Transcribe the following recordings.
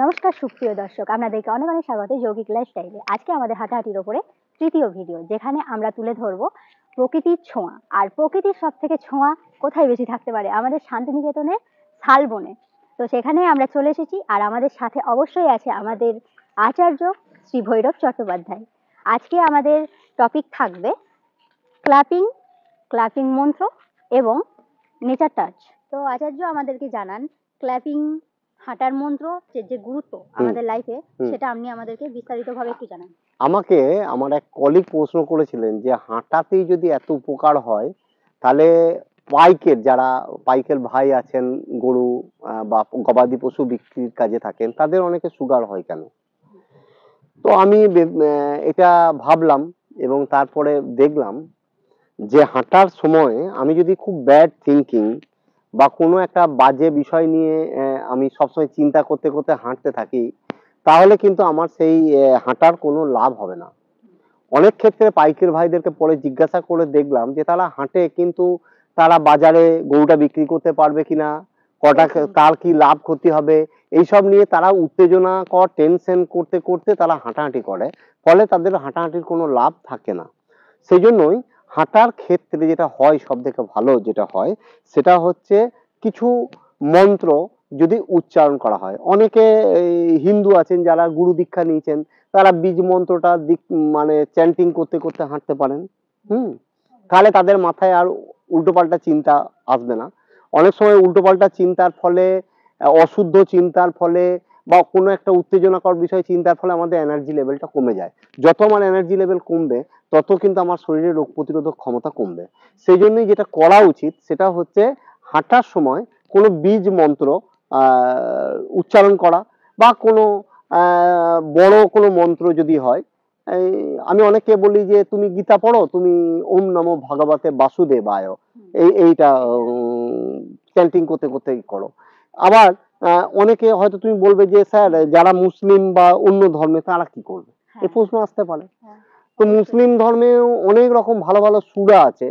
নমস্কার সুপ্রিয় দর্শক, আপনাদেরকে অনেক অনেক স্বাগত যৌগিক লাইফস্টাইলে। আজকে আমাদের হাঁটাহাঁটির ওপরে তৃতীয় ভিডিও, যেখানে আমরা তুলে ধরবো প্রকৃতির ছোঁয়া। আর প্রকৃতির সব থেকে ছোঁয়া কোথায় বেশি থাকতে পারে? আমাদের শান্তিনিকেতনের শালবনে। তো সেখানে আমরা চলে এসেছি, আর আমাদের সাথে অবশ্যই আছে আমাদের আচার্য শ্রী ভৈরব চট্টোপাধ্যায়। আজকে আমাদের টপিক থাকবে ক্ল্যাপিং মন্ত্র এবং নেচার টাচ। তো আচার্য আমাদেরকে জানান ক্ল্যাপিং হাঁটার মন্ত্র যে গুরুত্ব আমাদের লাইফে, সেটা আপনি আমাদেরকে বিস্তারিতভাবে একটু জানান। আমাকে আমার এক কলিগ প্রশ্ন করেছিলেন যে হাঁটাতেই যদি এত উপকার হয়, তাহলে যারা পাইকের ভাই আছেন, গরু বা গবাদি পশু বিক্রির কাজে থাকেন, তাদের অনেকে সুগার হয় কেন? তো আমি এটা ভাবলাম এবং তারপরে দেখলাম যে হাঁটার সময় আমি যদি খুব ব্যাড থিঙ্কিং বা কোনো একটা বাজে বিষয় নিয়ে আমি সবসময় চিন্তা করতে করতে হাঁটতে থাকি, তাহলে কিন্তু আমার সেই হাঁটার কোনো লাভ হবে না। অনেক ক্ষেত্রে পাইকার ভাইদেরকে পরে জিজ্ঞাসা করে দেখলাম যে তারা হাঁটে, কিন্তু তারা বাজারে গরুটা বিক্রি করতে পারবে কিনা, কটা কার কি লাভ ক্ষতি হবে, এইসব নিয়ে তারা উত্তেজনাকর টেনশন করতে করতে তারা হাঁটাহাঁটি করে, ফলে তাদের হাঁটাহাঁটির কোনো লাভ থাকে না। সেই জন্যই হাঁটার ক্ষেত্রে যেটা হয়, সব থেকে ভালো যেটা হয় সেটা হচ্ছে কিছু মন্ত্র যদি উচ্চারণ করা হয়। অনেকে হিন্দু আছেন যারা গুরু দীক্ষা নিয়েছেন, তারা বীজ মন্ত্রটা মানে চ্যান্টিং করতে করতে হাঁটতে পারেন। তাহলে তাদের মাথায় আর উল্টোপাল্টা চিন্তা আসবে না। অনেক সময় উল্টোপাল্টা চিন্তার ফলে, অশুদ্ধ চিন্তার ফলে বা কোনো একটা উত্তেজনাকর বিষয় চিন্তার ফলে আমাদের এনার্জি লেভেলটা কমে যায়। যত আমার এনার্জি লেভেল কমবে, তত কিন্তু আমার শরীরে রোগ প্রতিরোধক ক্ষমতা কমবে। সেই জন্যই যেটা করা উচিত সেটা হচ্ছে হাঁটার সময় কোনো বীজ মন্ত্র উচ্চারণ করা, বা কোনো বড় কোনো মন্ত্র যদি হয়। আমি অনেককে বলি যে তুমি গীতা পড়ো, তুমি ওম নমো ভগবতে বাসুদেবায় এইটা চ্যান্টিং করতে করতে করো। আবার অনেকে হয়তো তুমি বলবে যে স্যার, যারা মুসলিম বা অন্য ধর্মে তারা কি করবে, এই প্রশ্ন আসতে পারে। তো মুসলিম ধর্মেও অনেক রকম ভালো ভালো সূরা আছে,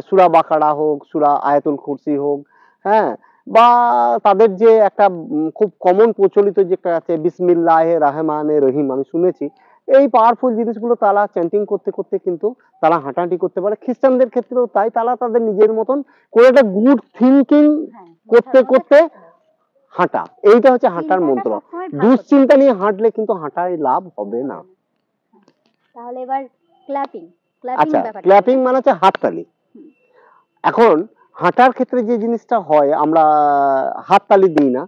সূরা বাকারা হোক, সূরা আয়াতুল কুরসি হোক, হ্যাঁ, বা তাদের যে একটা খুব কমন প্রচলিত যেটা আছে বিসমিল্লাহির রহমানির রহিম, আমি শুনেছি। এই পাওয়ারফুল জিনিসগুলো তারা চ্যান্টিং করতে করতে কিন্তু তারা হাঁটাহাঁটি করতে পারে। খ্রিস্টানদের ক্ষেত্রেও তাই, তারা তাদের নিজের মতন করে একটা গুড থিঙ্কিং করতে করতে হাঁটা, এইটা হচ্ছে হাঁটার মন্ত্র। দুশ্চিন্তা নিয়ে হাঁটলে কিন্তু হাঁটায় লাভ হবে না। তাহলে এবার ক্ল্যাপিং। আচ্ছা, ক্ল্যাপিং মানে হচ্ছে হাততালি। এখন হাঁটার ক্ষেত্রে যে জিনিসটা হয়, আমরা হাততালি দিই না।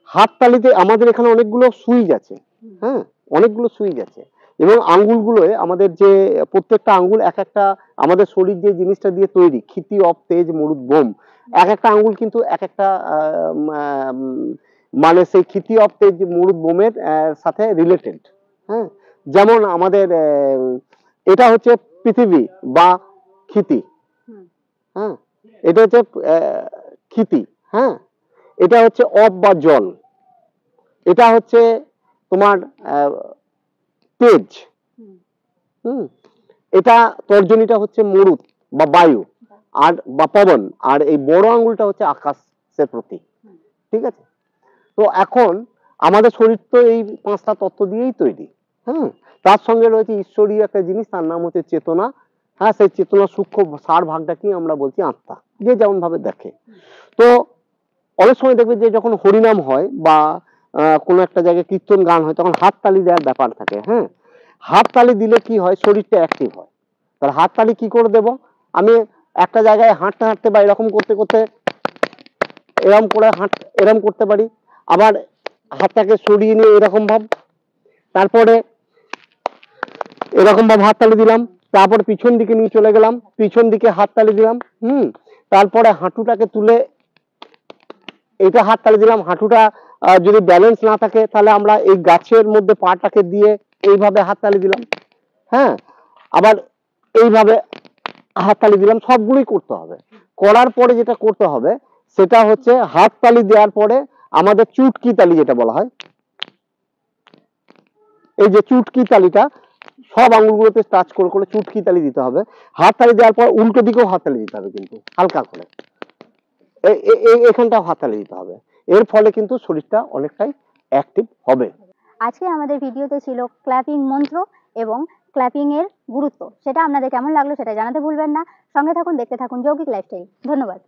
হাততালিতে আমাদের এখানে অনেকগুলো সুইচ আছে, হ্যাঁ, অনেকগুলো সুইচ আছে, এবং আঙ্গুলগুলোয় আমাদের যে প্রত্যেকটা আঙ্গুল এক একটা, আমাদের শরীর যে জিনিসটা দিয়ে তৈরি, ক্ষিতি অপ তেজ মরুদ বোম, এক একটা আঙ্গুল কিন্তু এক একটা মানে সেই ক্ষিতি অপ তেজ মরুদ বোমের সাথে রিলেটেড। হ্যাঁ, যেমন আমাদের এটা হচ্ছে পৃথিবী বা ক্ষিতি, হ্যাঁ, এটা হচ্ছে ক্ষিতি, হ্যাঁ, এটা হচ্ছে অপ বা জল, এটা হচ্ছে তোমার তেজ, এটা তর্জনীটা হচ্ছে মরুদ বা বায়ু আর বা পবন, আর এই বড় আঙ্গুলটা হচ্ছে আকাশের প্রতীক। ঠিক আছে? তো এখন আমাদের শরীর তো এই পাঁচটা তত্ত্ব দিয়েই তৈরি। হ্যাঁ, তার সঙ্গে রয়েছে ঈশ্বরীয় একটা জিনিস, তার নাম হচ্ছে চেতনা। হ্যাঁ, সেই চেতনা সূক্ষ্ম সার ভাগটাকেই আমরা বলছি আত্মা, যে যেমন ভাবে দেখে। তো অনেক সময় দেখবে যে যখন হরিনাম হয় বা কোনো একটা জায়গায় কীর্তন গান হয়, তখন হাততালি দেওয়ার ব্যাপার থাকে। হ্যাঁ, হাততালি দিলে কি হয়, শরীরটা অ্যাক্টিভ হয়। তাহলে হাততালি কি করে দেব? আমি একটা জায়গায় হাঁটতে হাঁটতে বা এরকম করতে করতে এরকম করে এরকম করতে পারি, আবার হাতটাকে সরিয়ে নিয়ে এরকম ভাব, তারপরে এরকম ভাবে হাততালি দিলাম, তারপর পিছন দিকে নিয়ে চলে গেলাম, পিছন দিকে হাততালি দিলাম, তারপরে হাঁটুটাকে তুলে এইটা হাততালি দিলাম। হাঁটুটা যদি ব্যালেন্স না থাকে, তাহলে আমরা এই গাছের মধ্যে পাটাকে দিয়ে এইভাবে হাততালি দিলাম। হ্যাঁ, আবার এইভাবে হাততালি দিলাম। সবগুলোই করতে হবে। করার পরে যেটা করতে হবে সেটা হচ্ছে হাততালি দেওয়ার পরে আমাদের চুটকি তালি যেটা বলা হয়, এই যে চুটকি তালিটা সব আঙুলগুলোতে টাচ করে করে চুটকি তালি দিতে হবে। হাততালি দেওয়ার পর উল্টো দিকেও হাততালি দিতে হবে, কিন্তু হালকা করে এখানটাও হাততালি দিতে হবে। এর ফলে কিন্তু শরীরটা অনেকটাই অ্যাক্টিভ হবে। আজকে আমাদের ভিডিওতে ছিল ক্ল্যাপিং মন্ত্র এবং ক্ল্যাপিং এর গুরুত্ব। সেটা আপনাদের কেমন লাগলো সেটা জানাতে ভুলবেন না। সঙ্গে থাকুন, দেখতে থাকুন যৌগিক লাইফস্টাইল। ধন্যবাদ।